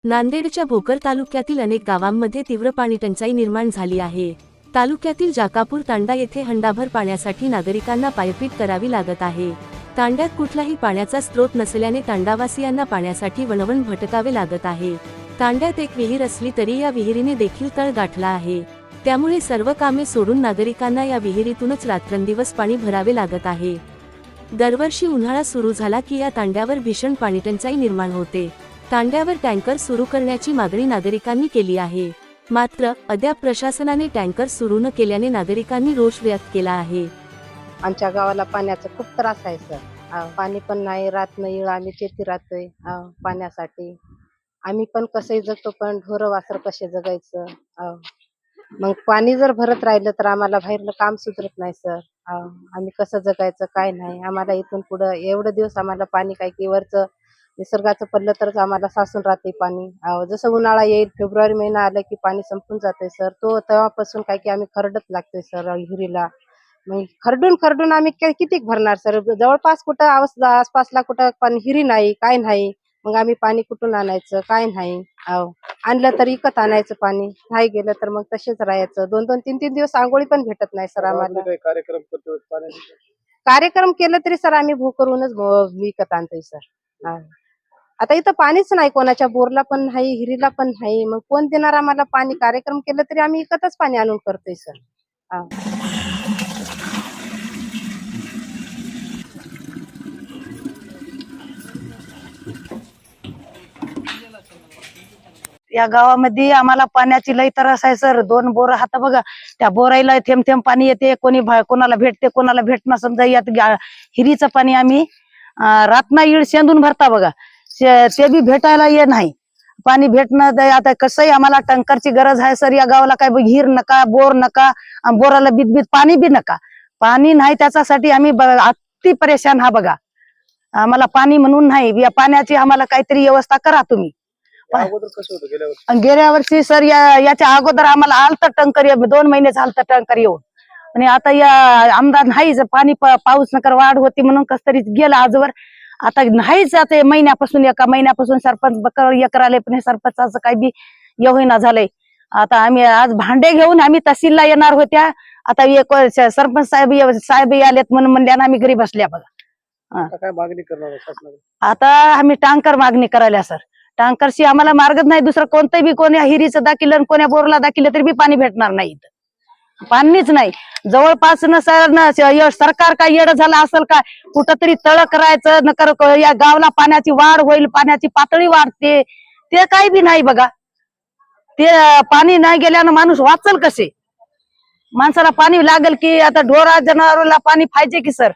नांदेडच्या भोकर तालुक्यातील अनेक गावांमध्ये तीव्र पाणीटंचाई निर्माण झाली आहे। तालुक्यातील जाकापूर तांडा येथे हंडाभर पाण्यासाठी नागरिकांना पायपीट करावी लागत आहे। तांड्यात कुठलाही पाण्याचा स्रोत नसल्याने तांडावासियांना पाण्यासाठी वणवण भटकावे लागत आहे। तांड्यात एक विहीर असली तरी या विहिरीने देखील तळ गाठला आहे। त्यामुळे सर्व कामे सोडून नागरिकांना या विहिरीतूनच रात्रंदिवस पाणी भरावे लागत आहे। दरवर्षी उन्हाळा सुरू झाला की या तांड्यावर भीषण पाणीटंचाई निर्माण होते। तांड्यावर टँकर सुरू करण्याची मागणी नागरिकांनी केली आहे, मात्र अद्याप प्रशासनाने टँकर सुरू न केल्याने नागरिकांनी रोष व्यक्त केला आहे। आमच्या गावाला पाण्याचा खूप त्रास आहे सर। पाणी पण नाही, रात नाही, आम्ही शेती राहतोय पाण्यासाठी। आम्ही पण कसे जगतो, पण ढोरं वासर कसे जगायचं। मग पाणी जर भरत राहिलं तर आम्हाला बाहेरलं काम सुधरत नाही सर। आम्ही कसं जगायचं काय नाही। आम्हाला इथून पुढं एवढे दिवस आम्हाला पाणी काय की वरचं निसर्गाचं पडलं तरच आम्हाला साचून राहते पाणी। जसं उन्हाळा येईल, फेब्रुवारी महिना आला की पाणी संपून जाते सर। तेव्हापासून काय की आम्ही खरडत लागतोय सर विहिरीला। मग खरडून आम्ही किती भरणार सर। जवळपास कुठं आसपासला कुठं पण विहिरी नाही, काय नाही। मग आम्ही पाणी कुठून आणायचं काय नाही। आणलं तर विकत आणायचं पाणी, नाही गेलं तर मग तसेच राहायचं। 2-2, 3-3 दिवस आंघोळी पण भेटत नाही सर आम्हाला। कार्यक्रम केलं तरी सर आम्ही भोकरूनच विकत आणतोय सर। आता इथं पाणीच नाही, कोणाच्या बोरला पण नाही, हिरीला पण नाही। मग कोण देणार आम्हाला पाणी? कार्यक्रम केलं तरी आम्ही विकतच पाणी आणून करतोय सर। या गावामध्ये आम्हाला पाण्याची लई त्रास आहे सर। 2 बोर हात बघा, त्या बोराईला थेंब थेंब पाणी येते। कोणाला भेटते, कोणाला भेटणं समजा। यात हिरीचं पाणी आम्ही रातना इड शेंदून भरता बघा, ते बी भेटायला ये नाही पाणी भेटणं। आता कसंही आम्हाला टँकरची गरज आहे सर। या गावाला काय हिर नका, बोर नका, बोराला बीत पाणी बी नका। पाणी नाही, त्याच्यासाठी आम्ही अति परेशान हा बघा। आम्हाला पाणी म्हणून नाही, या पाण्याची आम्हाला काहीतरी व्यवस्था करा तुम्ही। गेल्या वर्षी सर याच्या अगोदर आम्हाला आलत टँकर, 2 महिने झालत टँकर येऊन। आणि आता या आमदार नाही, पाणी पाऊस नकर वाढ होती म्हणून कस तरी गेलं आजवर। आता नाहीच, आता महिन्यापासून 1 महिन्यापासून सरपंच एकराले, पण सरपंचाचं काही बी हे होईना झालंय। आता आम्ही आज भांडे घेऊन आम्ही तहसीलला येणार होत्या। आता एक सरपंच साहेब आलेत म्हणून म्हणल्या आम्ही घरी बसल्या बघा। काय मागणी करणार शासनाला? आता आम्ही टँकर मागणी करायला सर। टँकरशी आम्हाला मार्गच नाही दुसरं। कोणतंही बी कोण्या हिरीचं दाखिलं, कोण्या बोरला दाखिलं तरी बी पाणी भेटणार नाही, पाणीच नाही जवळपास न सर। सरकार काय येडं झालं असेल काय? कुठंतरी तळ करायचं नकर, या गावाला पाण्याची वाढ होईल, पाण्याची पातळी वाढते, ते काही बी नाही बघा। ते पाणी नाही गेल्यानं माणूस वाचल कसे? माणसाला पाणी लागेल की आता ढोरा जनावराला पाणी पाहिजे की सर।